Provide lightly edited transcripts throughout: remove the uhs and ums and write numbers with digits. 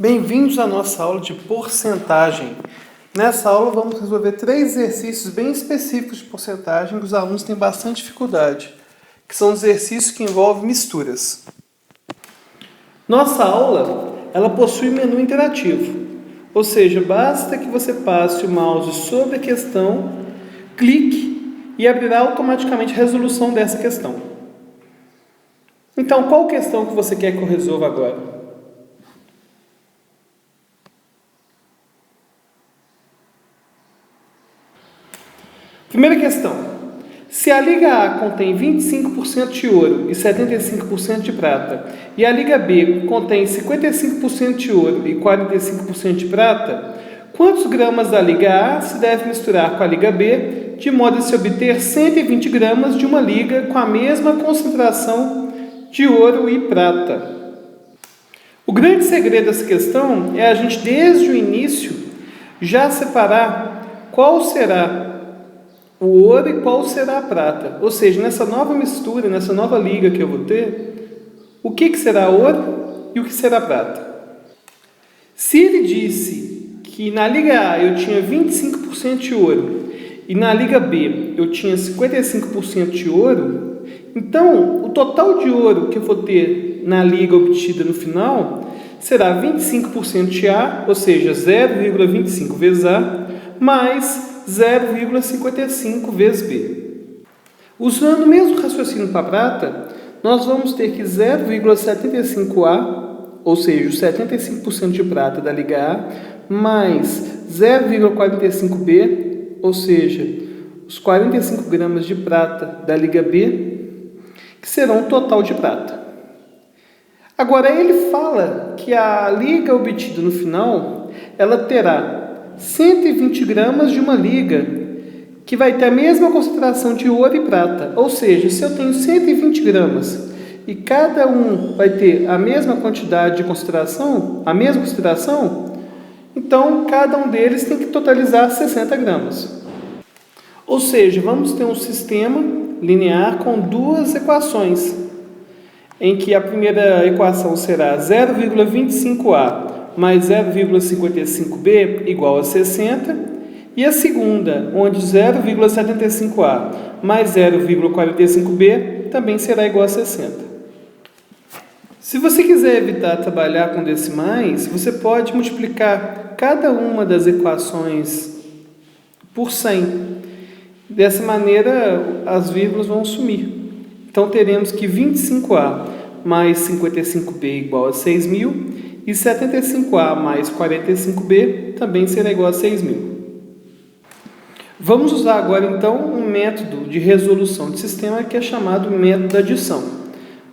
Bem-vindos à nossa aula de porcentagem. Nessa aula vamos resolver 3 exercícios bem específicos de porcentagem que os alunos têm bastante dificuldade, que são exercícios que envolvem misturas. Nossa aula, ela possui menu interativo, ou seja, basta que você passe o mouse sobre a questão, clique e abrirá automaticamente a resolução dessa questão. Então, qual questão que você quer que eu resolva agora? Primeira questão. Se a liga A contém 25% de ouro e 75% de prata, e a liga B contém 55% de ouro e 45% de prata, quantos gramas da liga A se deve misturar com a liga B, de modo a se obter 120 gramas de uma liga com a mesma concentração de ouro e prata? O grande segredo dessa questão é a gente, desde o início, já separar qual será o ouro e qual será a prata. Ou seja, nessa nova mistura, nessa nova liga que eu vou ter, o que será ouro e o que será prata? Se ele disse que na liga A eu tinha 25% de ouro e na liga B eu tinha 55% de ouro, então o total de ouro que eu vou ter na liga obtida no final será 25% de A, ou seja, 0,25 vezes A, mais 0,55 vezes B. Usando o mesmo raciocínio para a prata, nós vamos ter que 0,75A, ou seja, os 75% de prata da liga A, mais 0,45B, ou seja, os 45 gramas de prata da liga B, que serão o total de prata. Agora, ele fala que a liga obtida no final, ela terá 120 gramas de uma liga que vai ter a mesma concentração de ouro e prata. Ou seja, se eu tenho 120 gramas e cada um vai ter a mesma quantidade de concentração, a mesma concentração, então cada um deles tem que totalizar 60 gramas. Ou seja, vamos ter um sistema linear com duas equações, em que a primeira equação será 0,25A mais 0,55B igual a 60, e a segunda, onde 0,75A mais 0,45B também será igual a 60. Se você quiser evitar trabalhar com decimais, você pode multiplicar cada uma das equações por 100. Dessa maneira, as vírgulas vão sumir. Então, teremos que 25A mais 55B igual a 6.000, e 75A mais 45B também será igual a 6.000. Vamos usar agora, então, um método de resolução de sistema que é chamado método da adição.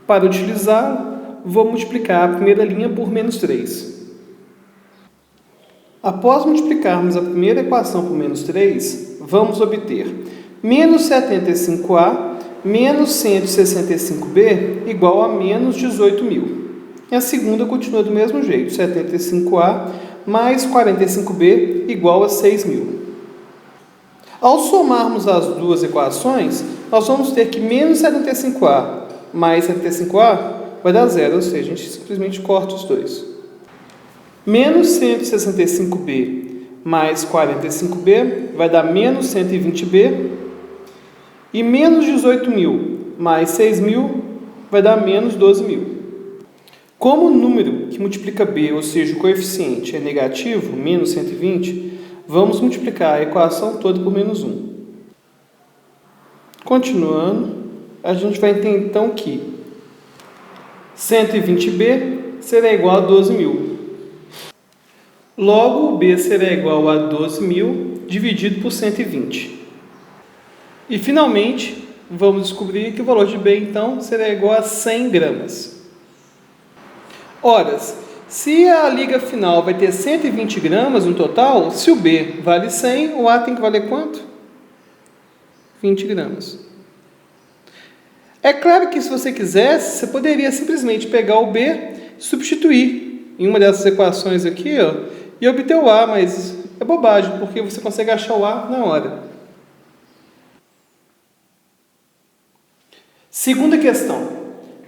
Para utilizá-lo, vou multiplicar a primeira linha por menos 3. Após multiplicarmos a primeira equação por menos 3, vamos obter menos 75A menos 165B igual a menos 18.000. E a segunda continua do mesmo jeito, 75A mais 45B igual a 6.000. Ao somarmos as duas equações, nós vamos ter que menos 75A mais 75A vai dar zero, ou seja, a gente simplesmente corta os dois. Menos 165B mais 45B vai dar menos 120B, e menos 18.000 mais 6.000 vai dar menos 12.000. Como o número que multiplica B, ou seja, o coeficiente, é negativo, menos 120, vamos multiplicar a equação toda por menos 1. Continuando, a gente vai ter então que 120B será igual a 12.000. Logo, o B será igual a 12.000 dividido por 120. E, finalmente, vamos descobrir que o valor de B, então, será igual a 100 gramas. Ora, se a liga final vai ter 120 gramas no total, se o B vale 100, o A tem que valer quanto? 20 gramas. É claro que, se você quisesse, você poderia simplesmente pegar o B, substituir em uma dessas equações aqui, e obter o A, mas é bobagem, porque você consegue achar o A na hora. Segunda questão.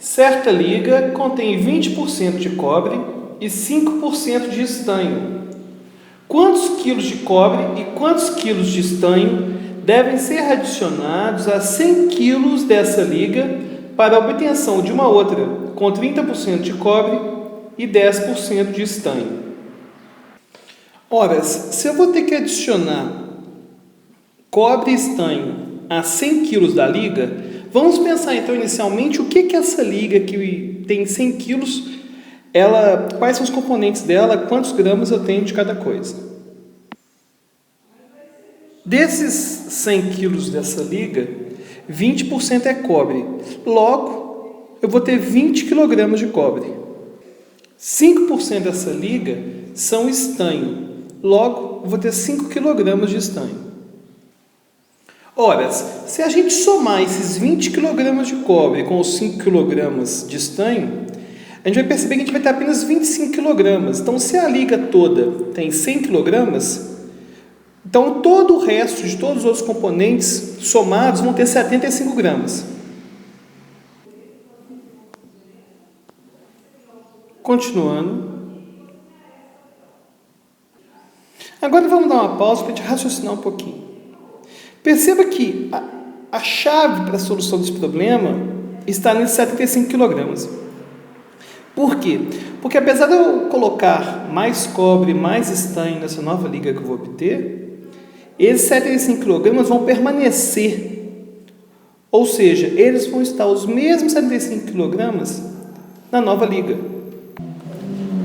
Certa liga contém 20% de cobre e 5% de estanho. Quantos quilos de cobre e quantos quilos de estanho devem ser adicionados a 100 quilos dessa liga para a obtenção de uma outra com 30% de cobre e 10% de estanho? Ora, se eu vou ter que adicionar cobre e estanho a 100 quilos da liga, vamos pensar então inicialmente o que é essa liga que tem 100 quilos, quais são os componentes dela, quantos gramas eu tenho de cada coisa. Desses 100 quilos dessa liga, 20% é cobre. Logo, eu vou ter 20 quilogramas de cobre. 5% dessa liga são estanho. Logo, eu vou ter 5 quilogramas de estanho. Ora, se a gente somar esses 20 kg de cobre com os 5 kg de estanho, a gente vai perceber que a gente vai ter apenas 25 kg. Então, se a liga toda tem 100 kg, então todo o resto de todos os outros componentes somados vão ter 75 gramas. Continuando. Agora vamos dar uma pausa para a gente raciocinar um pouquinho. Perceba que a chave para a solução desse problema está nesses 75 kg. Por quê? Porque apesar de eu colocar mais cobre, mais estanho nessa nova liga que eu vou obter, esses 75 kg vão permanecer. Ou seja, eles vão estar os mesmos 75 kg na nova liga.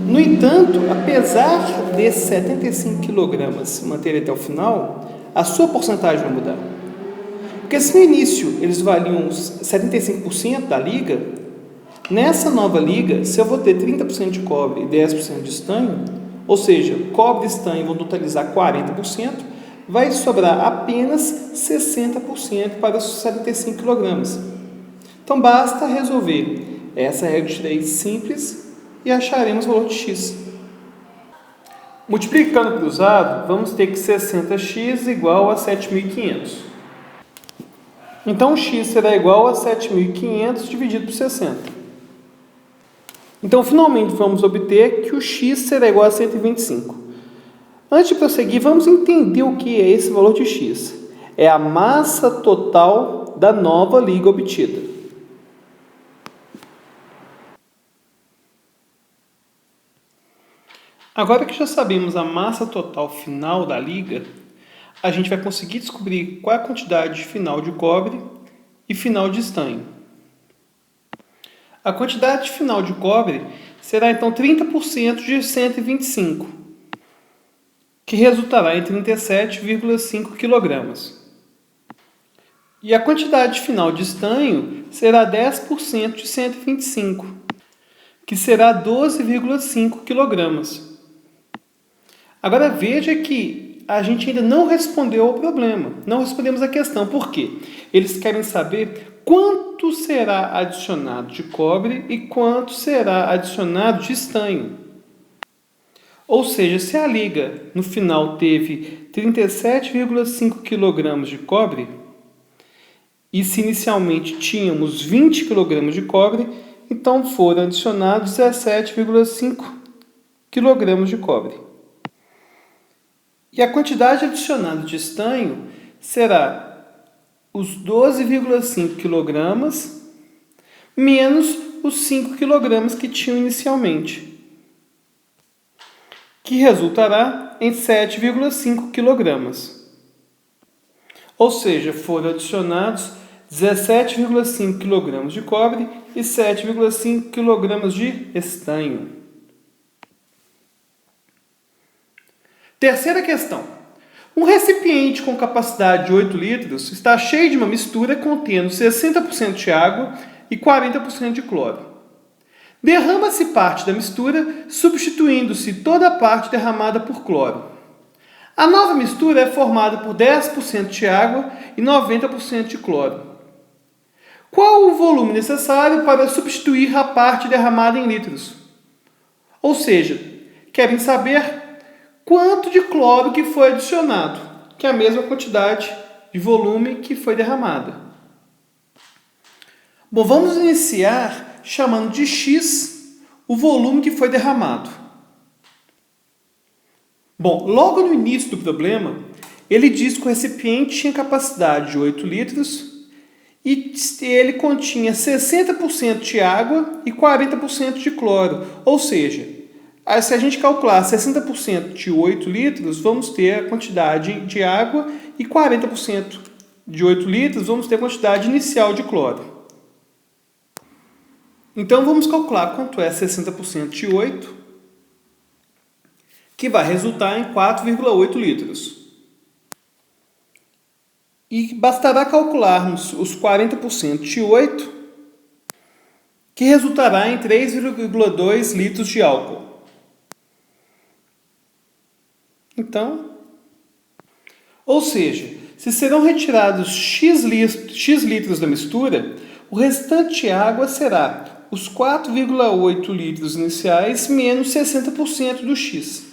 No entanto, apesar desses 75 kg se manterem até o final, a sua porcentagem vai mudar. Porque se no início eles valiam 75% da liga, nessa nova liga, se eu vou ter 30% de cobre e 10% de estanho, ou seja, cobre e estanho vão totalizar 40%, vai sobrar apenas 60% para os 75 kg. Então basta resolver essa regra de 3 simples e acharemos o valor de x. Multiplicando cruzado, vamos ter que 60x igual a 7.500. Então, x será igual a 7.500 dividido por 60. Então, finalmente, vamos obter que o x será igual a 125. Antes de prosseguir, vamos entender o que é esse valor de x. É a massa total da nova liga obtida. Agora que já sabemos a massa total final da liga, a gente vai conseguir descobrir qual é a quantidade final de cobre e final de estanho. A quantidade final de cobre será então 30% de 125, que resultará em 37,5 kg. E a quantidade final de estanho será 10% de 125, que será 12,5 kg. Agora veja que a gente ainda não respondeu ao problema, não respondemos a questão. Por quê? Eles querem saber quanto será adicionado de cobre e quanto será adicionado de estanho. Ou seja, se a liga no final teve 37,5 kg de cobre, e se inicialmente tínhamos 20 kg de cobre, então foram adicionados 17,5 kg de cobre. E a quantidade adicionada de estanho será os 12,5 kg menos os 5 kg que tinham inicialmente, que resultará em 7,5 kg. Ou seja, foram adicionados 17,5 kg de cobre e 7,5 kg de estanho. Terceira questão. Um recipiente com capacidade de 8 litros está cheio de uma mistura contendo 60% de água e 40% de cloro. Derrama-se parte da mistura, substituindo-se toda a parte derramada por cloro. A nova mistura é formada por 10% de água e 90% de cloro. Qual o volume necessário para substituir a parte derramada em litros? Ou seja, querem saber quanto de cloro que foi adicionado, que é a mesma quantidade de volume que foi derramada. Bom, vamos iniciar chamando de x o volume que foi derramado. Bom, logo no início do problema, ele diz que o recipiente tinha capacidade de 8 litros e ele continha 60% de água e 40% de cloro. Ou seja, se a gente calcular 60% de 8 litros, vamos ter a quantidade de água e 40% de 8 litros, vamos ter a quantidade inicial de cloro. Então, vamos calcular quanto é 60% de 8, que vai resultar em 4,8 litros. E bastará calcularmos os 40% de 8, que resultará em 3,2 litros de álcool. Então, ou seja, se serão retirados X litros da mistura, o restante de água será os 4,8 litros iniciais menos 60% do X.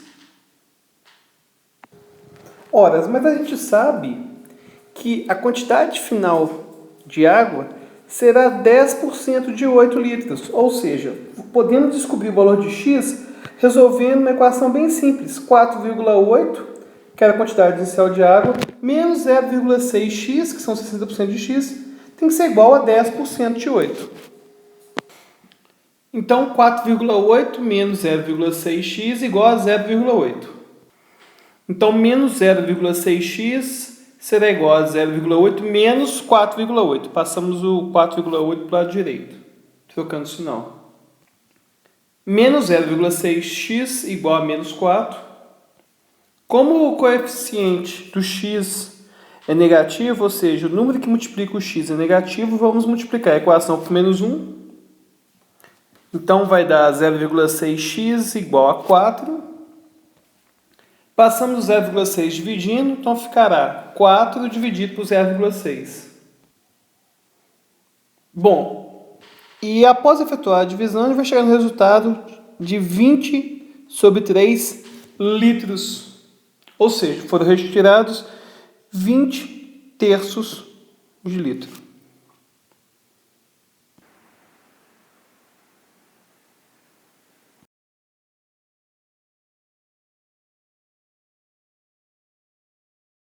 Ora, mas a gente sabe que a quantidade final de água será 10% de 8 litros, ou seja, podemos descobrir o valor de X resolvendo uma equação bem simples, 4,8, que era a quantidade inicial de água, menos 0,6x, que são 60% de x, tem que ser igual a 10% de 8. Então, 4,8 menos 0,6x igual a 0,8. Então, menos 0,6x será igual a 0,8 menos 4,8. Passamos o 4,8 para o lado direito, trocando o sinal. Menos 0,6x igual a menos 4. Como o coeficiente do x é negativo, ou seja, o número que multiplica o x é negativo, vamos multiplicar a equação por menos 1. Então, vai dar 0,6x igual a 4. Passamos 0,6 dividindo, então ficará 4 dividido por 0,6. Bom, e após efetuar a divisão, a gente vai chegar no resultado de 20 sobre 3 litros. Ou seja, foram retirados 20 terços de litro.